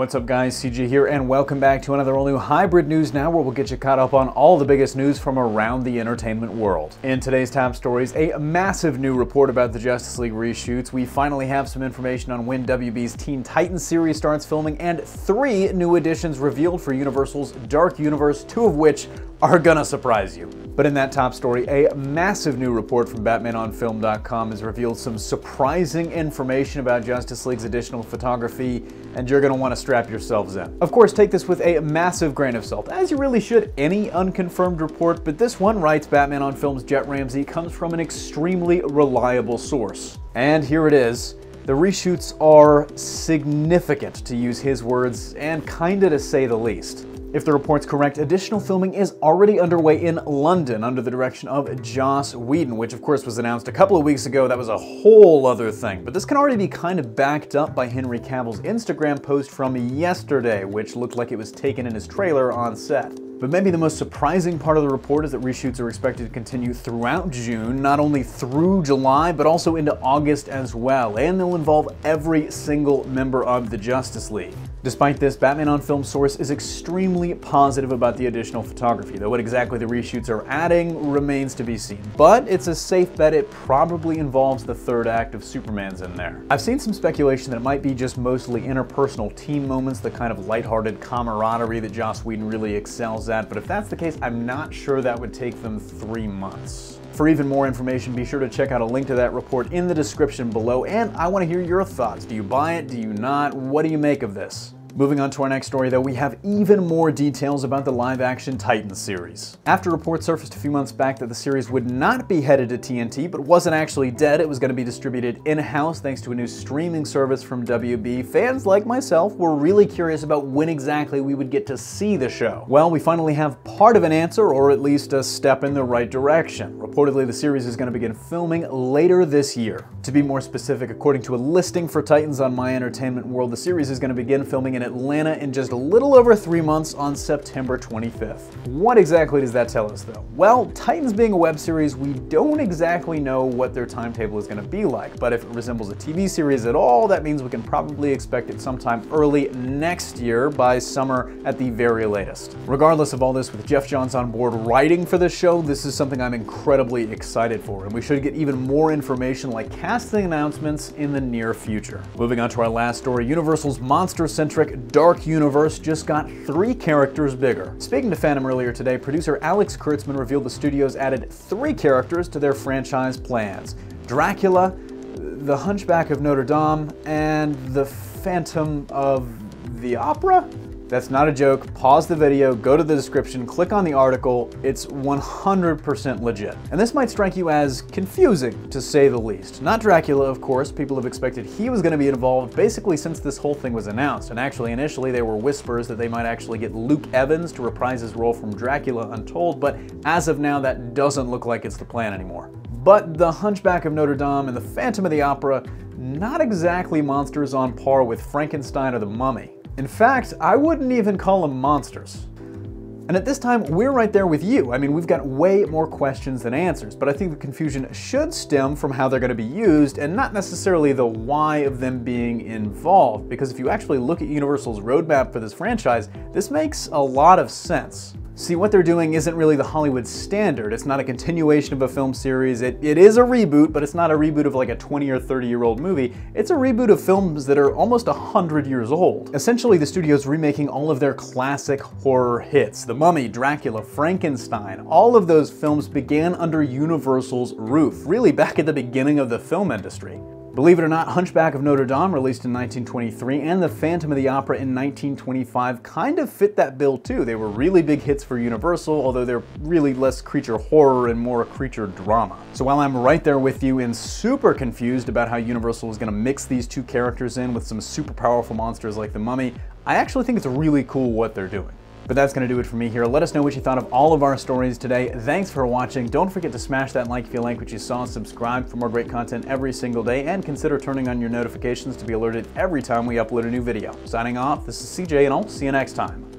What's up guys, CJ here, and welcome back to another all-new Hybrid News Now, where we'll get you caught up on all the biggest news from around the entertainment world. In today's top stories, a massive new report about the Justice League reshoots. We finally have some information on when WB's Teen Titans series starts filming, and 3 new additions revealed for Universal's Dark Universe, 2 of which are gonna surprise you. But in that top story, a massive new report from BatmanOnFilm.com has revealed some surprising information about Justice League's additional photography, and you're going to want to strap yourselves in. Of course, take this with a massive grain of salt, as you really should any unconfirmed report, but this one, writes Batman on Film's Jet Ramsey, comes from an extremely reliable source. And here it is. The reshoots are significant, to use his words, and kinda to say the least. If the report's correct, additional filming is already underway in London under the direction of Joss Whedon, which of course was announced a couple of weeks ago. That was a whole other thing. But this can already be kind of backed up by Henry Cavill's Instagram post from yesterday, which looked like it was taken in his trailer on set. But maybe the most surprising part of the report is that reshoots are expected to continue throughout June, not only through July, but also into August as well, and they'll involve every single member of the Justice League. Despite this, Batman on Film source is extremely positive about the additional photography, though what exactly the reshoots are adding remains to be seen. But it's a safe bet it probably involves the third act of Superman's in there. I've seen some speculation that it might be just mostly interpersonal team moments, the kind of lighthearted camaraderie that Joss Whedon really excels at, but if that's the case, I'm not sure that would take them 3 months. For even more information, be sure to check out a link to that report in the description below, and I want to hear your thoughts. Do you buy it? Do you not? What do you make of this? Moving on to our next story, though, we have even more details about the live-action Titans series. After reports surfaced a few months back that the series would not be headed to TNT, but wasn't actually dead, it was going to be distributed in-house thanks to a new streaming service from WB, fans like myself were really curious about when exactly we would get to see the show. Well, we finally have part of an answer, or at least a step in the right direction. Reportedly, the series is going to begin filming later this year. To be more specific, according to a listing for Titans on My Entertainment World, the series is going to begin filming in Atlanta in just a little over 3 months on September 25th. What exactly does that tell us, though? Well, Titans being a web series, we don't exactly know what their timetable is going to be like, but if it resembles a TV series at all, that means we can probably expect it sometime early next year, by summer at the very latest. Regardless of all this, with Jeff Johns on board writing for the show, this is something I'm incredibly excited for, and we should get even more information like casting announcements in the near future. Moving on to our last story, Universal's monster-centric Dark Universe just got 3 characters bigger. Speaking to Phantom earlier today, producer Alex Kurtzman revealed the studios added 3 characters to their franchise plans: Dracula, the Hunchback of Notre Dame, and the Phantom of the Opera? That's not a joke. Pause the video, go to the description, click on the article. It's 100% legit. And this might strike you as confusing, to say the least. Not Dracula, of course. People have expected he was going to be involved basically since this whole thing was announced. And actually, initially, there were whispers that they might actually get Luke Evans to reprise his role from Dracula Untold, but as of now, that doesn't look like it's the plan anymore. But the Hunchback of Notre Dame and the Phantom of the Opera, not exactly monsters on par with Frankenstein or the Mummy. In fact, I wouldn't even call them monsters. And at this time, we're right there with you. I mean, we've got way more questions than answers, but I think the confusion should stem from how they're going to be used and not necessarily the why of them being involved, because if you actually look at Universal's roadmap for this franchise, this makes a lot of sense. See, what they're doing isn't really the Hollywood standard. It's not a continuation of a film series. It is a reboot, but it's not a reboot of like a 20 or 30-year-old movie. It's a reboot of films that are almost 100 years old. Essentially, the studio's remaking all of their classic horror hits. The Mummy, Dracula, Frankenstein, all of those films began under Universal's roof, really back at the beginning of the film industry. Believe it or not, Hunchback of Notre Dame, released in 1923, and The Phantom of the Opera in 1925 kind of fit that bill too. They were really big hits for Universal, although they're really less creature horror and more creature drama. So while I'm right there with you and super confused about how Universal is going to mix these 2 characters in with some super powerful monsters like the Mummy, I actually think it's really cool what they're doing. But that's going to do it for me here. Let us know what you thought of all of our stories today. Thanks for watching. Don't forget to smash that like if you like what you saw, subscribe for more great content every single day, and consider turning on your notifications to be alerted every time we upload a new video. Signing off, this is CJ, and I'll see you next time.